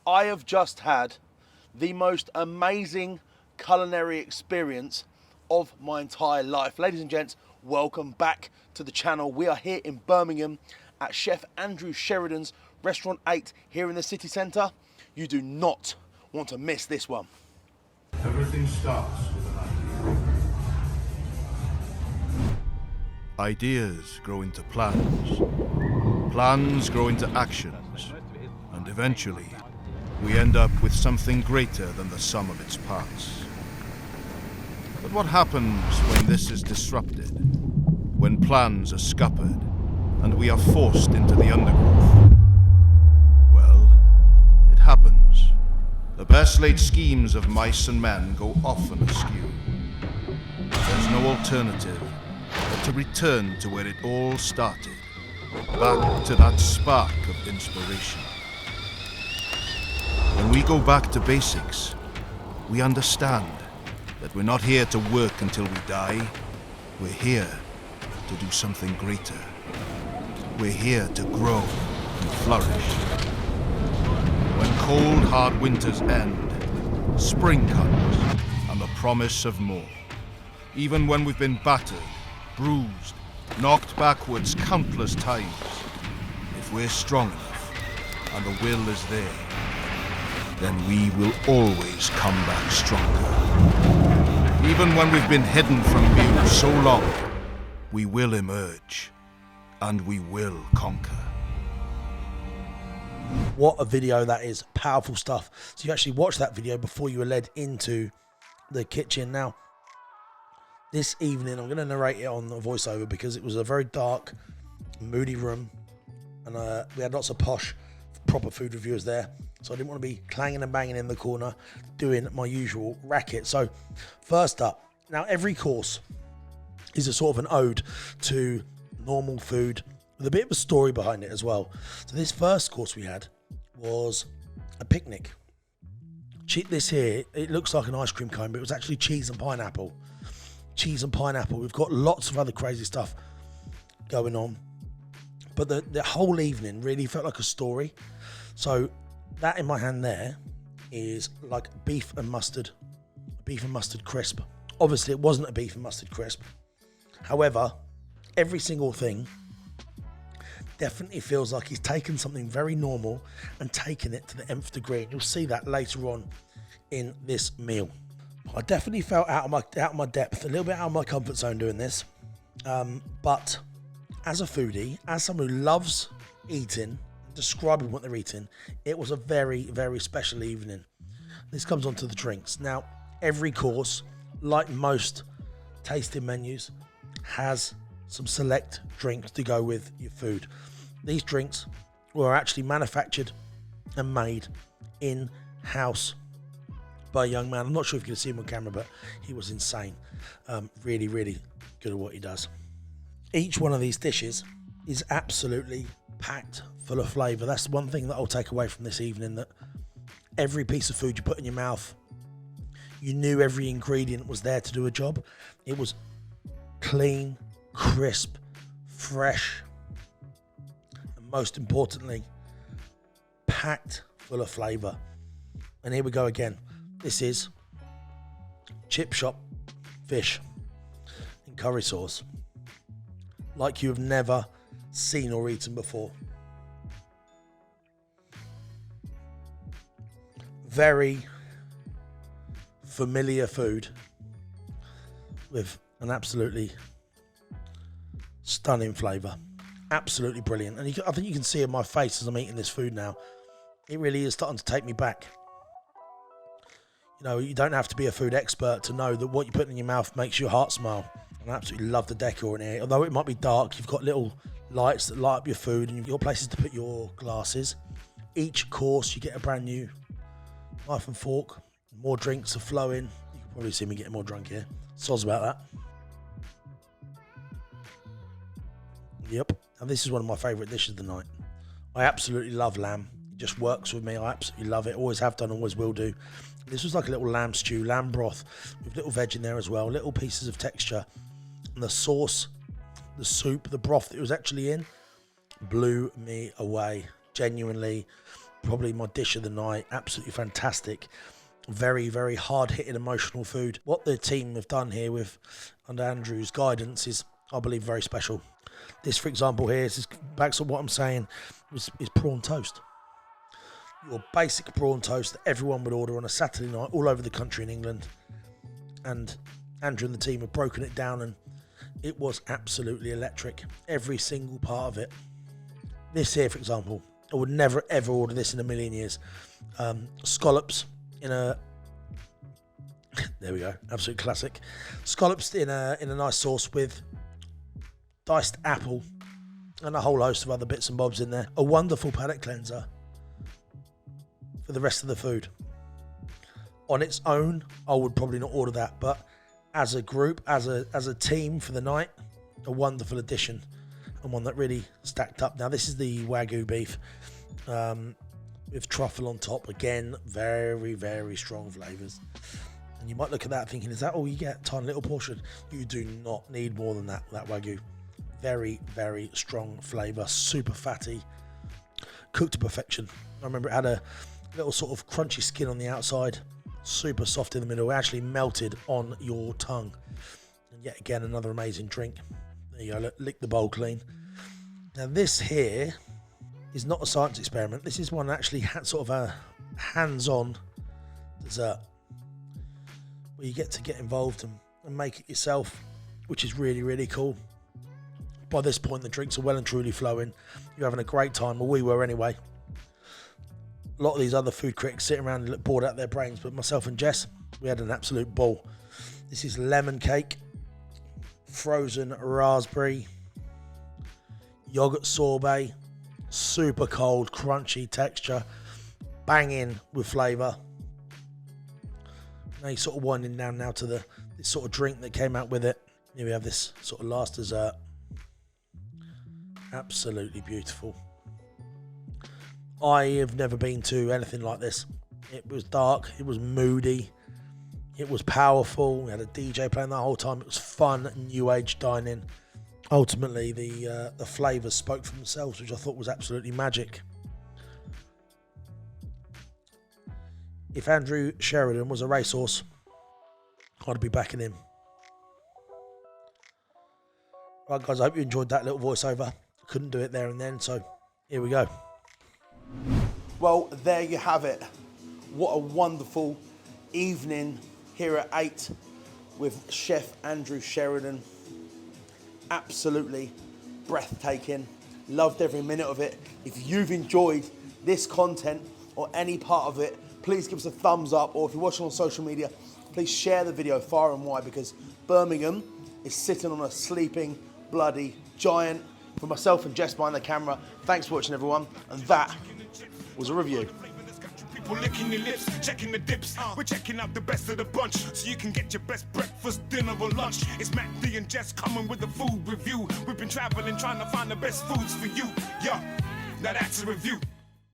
I have just had the most amazing culinary experience of my entire life. Ladies and gents, welcome back to the channel. We are here in Birmingham at Chef Andrew Sheridan's Restaurant 8 here in the city centre. You do not want to miss this one. Everything starts with an idea. Ideas grow into plans. Plans grow into actions. And eventually, we end up with something greater than the sum of its parts. But what happens when this is disrupted? When plans are scuppered and we are forced into the undergrowth? Well, it happens. The best laid schemes of mice and men go often askew. There's no alternative but to return to where it all started, back to that spark of inspiration. When we go back to basics, we understand that we're not here to work until we die. We're here to do something greater. We're here to grow and flourish. When cold, hard winters end, spring comes and the promise of more. Even when we've been battered, bruised, knocked backwards countless times, if we're strong enough and the will is there, then we will always come back stronger. Even when we've been hidden from view so long, we will emerge and we will conquer. What a video that is. Powerful stuff. So you actually watched that video before you were led into the kitchen. Now, this evening, I'm going to narrate it on the voiceover because it was a very dark, moody room. And we had lots of posh, proper food reviewers there. So I didn't want to be clanging and banging in the corner doing my usual racket. So first up, now every course is a sort of an ode to normal food with a bit of a story behind it as well. So this first course we had was a picnic. This here, it looks like an ice cream cone, but it was actually cheese and pineapple. Cheese and pineapple. We've got lots of other crazy stuff going on. But the whole evening really felt like a story. So that in my hand there is like beef and mustard crisp. Obviously it wasn't a beef and mustard crisp. However, every single thing definitely feels like he's taken something very normal and taken it to the nth degree. And you'll see that later on in this meal. I definitely felt out of my depth, a little bit out of my comfort zone doing this. But as a foodie, as someone who loves eating, describing what they're eating, it was a very, very special evening. This comes on to the drinks. Now, every course, like most tasting menus, has some select drinks to go with your food. These drinks were actually manufactured and made in-house by a young man. I'm not sure if you can see him on camera, but he was insane. Really, really good at what he does. Each one of these dishes is absolutely packed full of flavour. That's the one thing that I'll take away from this evening, that every piece of food you put in your mouth, you knew every ingredient was there to do a job. It was clean, crisp, fresh, and most importantly, packed full of flavour. And here we go again. This is chip shop fish in curry sauce, like you have never seen or eaten before. Very familiar food with an absolutely stunning flavour. Absolutely brilliant. And I think you can see in my face as I'm eating this food now, it really is starting to take me back. You know, you don't have to be a food expert to know that what you put in your mouth makes your heart smile. And I absolutely love the decor in here. Although it might be dark, you've got little lights that light up your food and you've got places to put your glasses. Each course you get a brand new knife and fork. More drinks are flowing. You can probably see me getting more drunk here. Soz about that. Yep. And this is one of my favourite dishes of the night. I absolutely love lamb. It just works with me. I absolutely love it. Always have done, always will do. This was like a little lamb stew, lamb broth with little veg in there as well, little pieces of texture. And the sauce, the soup, the broth that it was actually in blew me away. Genuinely probably my dish of the night. Absolutely fantastic. Very, very hard-hitting, emotional food. What the team have done here with under Andrew's guidance is, I believe, very special. This, for example, here is backs up what I'm saying, is prawn toast. Your basic prawn toast that everyone would order on a Saturday night all over the country in England. And Andrew and the team have broken it down, and it was absolutely electric. Every single part of it. This here, for example, I would never ever order this in a million years. Scallops in a there we go, absolute classic. Scallops in a nice sauce with diced apple and a whole host of other bits and bobs in there. A wonderful palate cleanser for the rest of the food. On its own, I would probably not order that, but as a group, as a team for the night, a wonderful addition, and one that really stacked up. Now this is the Wagyu beef with truffle on top. Again, very, very strong flavours. And you might look at that thinking, is that all you get? Tiny little portion. You do not need more than that Wagyu. Very, very strong flavour, super fatty, cooked to perfection. I remember it had a little sort of crunchy skin on the outside, super soft in the middle, actually melted on your tongue. And yet again, another amazing drink. There you go, lick the bowl clean. Now this here is not a science experiment. This is one actually had sort of a hands-on dessert where you get to get involved and make it yourself, which is really, really cool. By this point, the drinks are well and truly flowing. You're having a great time, or we were anyway. A lot of these other food critics sitting around and look bored out of their brains, but myself and Jess, we had an absolute ball. This is lemon cake, frozen raspberry, yogurt sorbet, super cold, crunchy texture, banging with flavour. Now you're sort of winding down now to this sort of drink that came out with it. Here we have this sort of last dessert. Absolutely beautiful. I have never been to anything like this. It was dark, it was moody, it was powerful. We had a DJ playing the whole time. It was fun, new age dining. Ultimately, the flavours spoke for themselves, which I thought was absolutely magic. If Andrew Sheridan was a racehorse, I'd be backing him. Right, guys, I hope you enjoyed that little voiceover. Couldn't do it there and then, so here we go. Well, there you have it. What a wonderful evening here at 8 with Chef Andrew Sheridan. Absolutely breathtaking. Loved every minute of it. If you've enjoyed this content or any part of it, please give us a thumbs up, or if you're watching on social media, please share the video far and wide, because Birmingham is sitting on a sleeping bloody giant. For myself and Jess behind the camera, thanks for watching, everyone, and that was a review. People licking your lips, checking the dips. We're checking out the best of the bunch, so you can get your best breakfast, dinner, or lunch. It's Matt D and Jess coming with a food review. We've been traveling, trying to find the best foods for you. Yeah, now that's a review.